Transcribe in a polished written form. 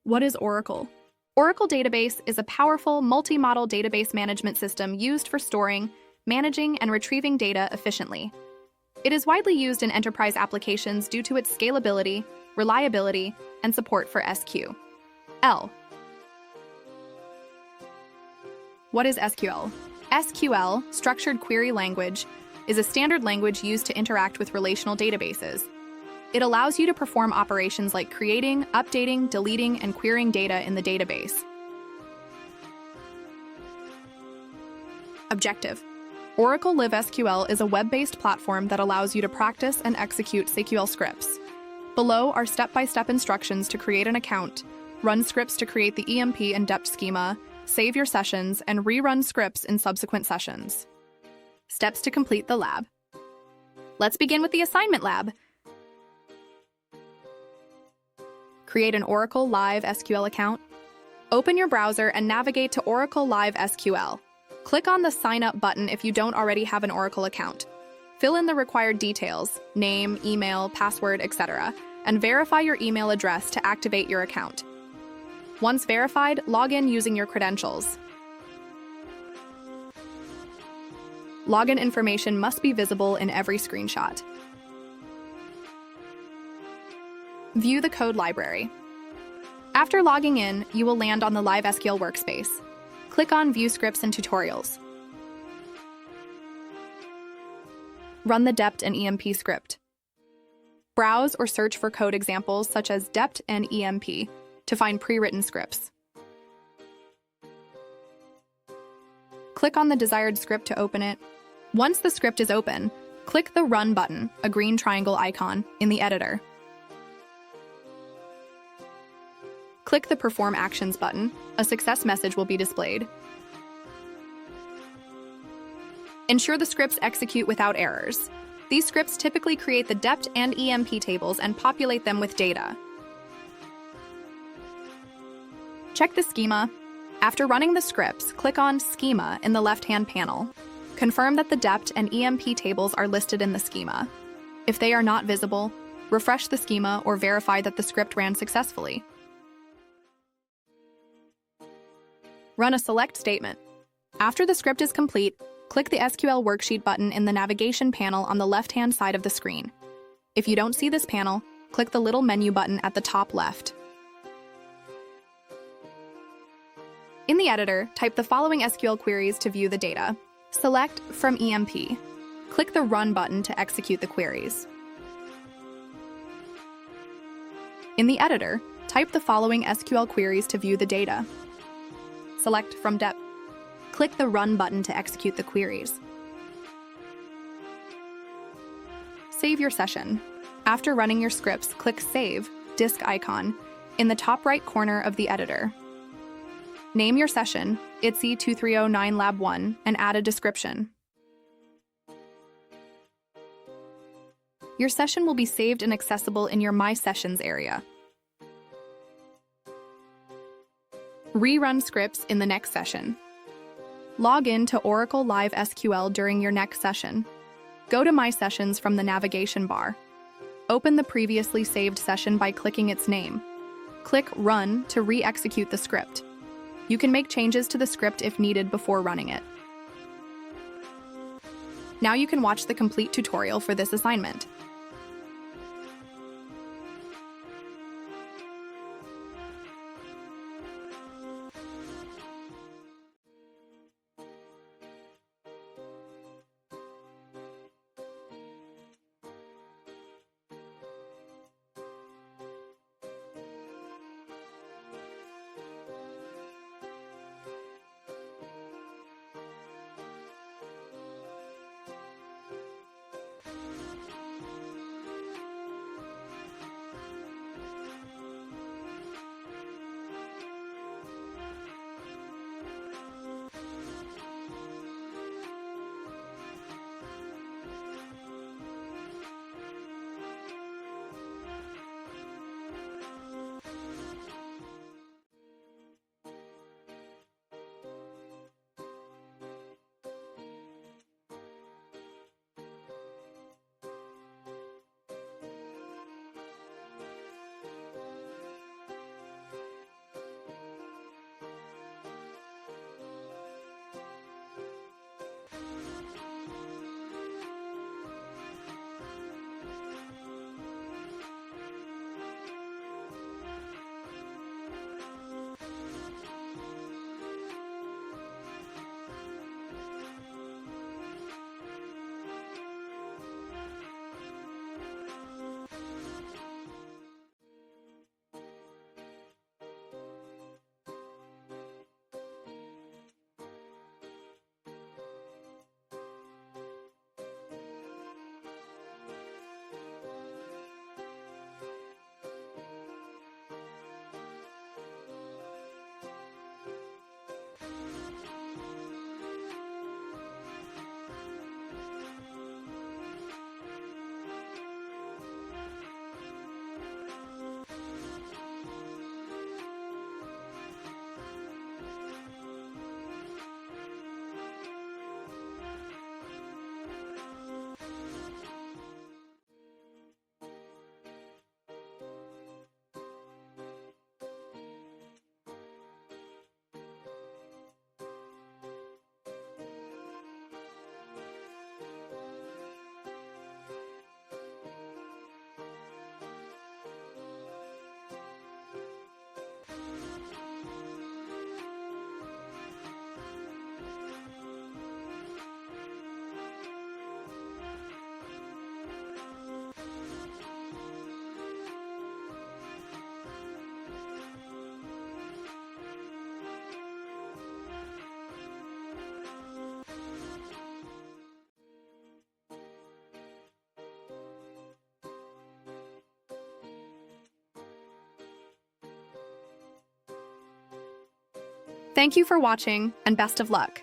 What is Oracle? Oracle Database is a powerful multi-model database management system used for storing, managing, and retrieving data efficiently. It is widely used in enterprise applications due to its scalability, reliability, and support for SQL. What is SQL? SQL, Structured Query Language, is a standard language used to interact with relational databases. It allows you to perform operations like creating, updating, deleting, and querying data in the database. Objective: Oracle Live SQL is a web-based platform that allows you to practice and execute SQL scripts. Below are step-by-step instructions to create an account, run scripts to create the EMP and dept schema, save your sessions, and rerun scripts in subsequent sessions. Steps to complete the lab. Let's begin with the assignment lab. Create an Oracle Live SQL account. Open your browser and navigate to Oracle Live SQL. Click on the Sign Up button if you don't already have an Oracle account. Fill in the required details, name, email, password, etc., and verify your email address to activate your account. Once verified, log in using your credentials. Login information must be visible in every screenshot. View the code library. After logging in, you will land on the Live SQL workspace. Click on View Scripts and Tutorials. Run the dept and EMP script. Browse or search for code examples such as dept and EMP to find pre-written scripts. Click on the desired script to open it. Once the script is open, click the Run button, a green triangle icon, in the editor. Click the Perform Actions button. A success message will be displayed. Ensure the scripts execute without errors. These scripts typically create the dept and EMP tables and populate them with data. Check the schema. After running the scripts, click on Schema in the left-hand panel. Confirm that the dept and EMP tables are listed in the schema. If they are not visible, refresh the schema or verify that the script ran successfully. Run a select statement. After the script is complete, click the SQL Worksheet button in the navigation panel on the left-hand side of the screen. If you don't see this panel, click the little menu button at the top left. In the editor, type the following SQL queries to view the data. Select from EMP. Click the Run button to execute the queries. In the editor, type the following SQL queries to view the data. Select from dept. Click the Run button to execute the queries. Save your session. After running your scripts, click Save, disk icon, in the top right corner of the editor. Name your session, ITSE 2309 Lab 1, and add a description. Your session will be saved and accessible in your My Sessions area. Rerun scripts in the next session. Log in to Oracle Live SQL during your next session. Go to My Sessions from the navigation bar. Open the previously saved session by clicking its name. Click Run to re-execute the script. You can make changes to the script if needed before running it. Now you can watch the complete tutorial for this assignment. Thank you for watching, and best of luck.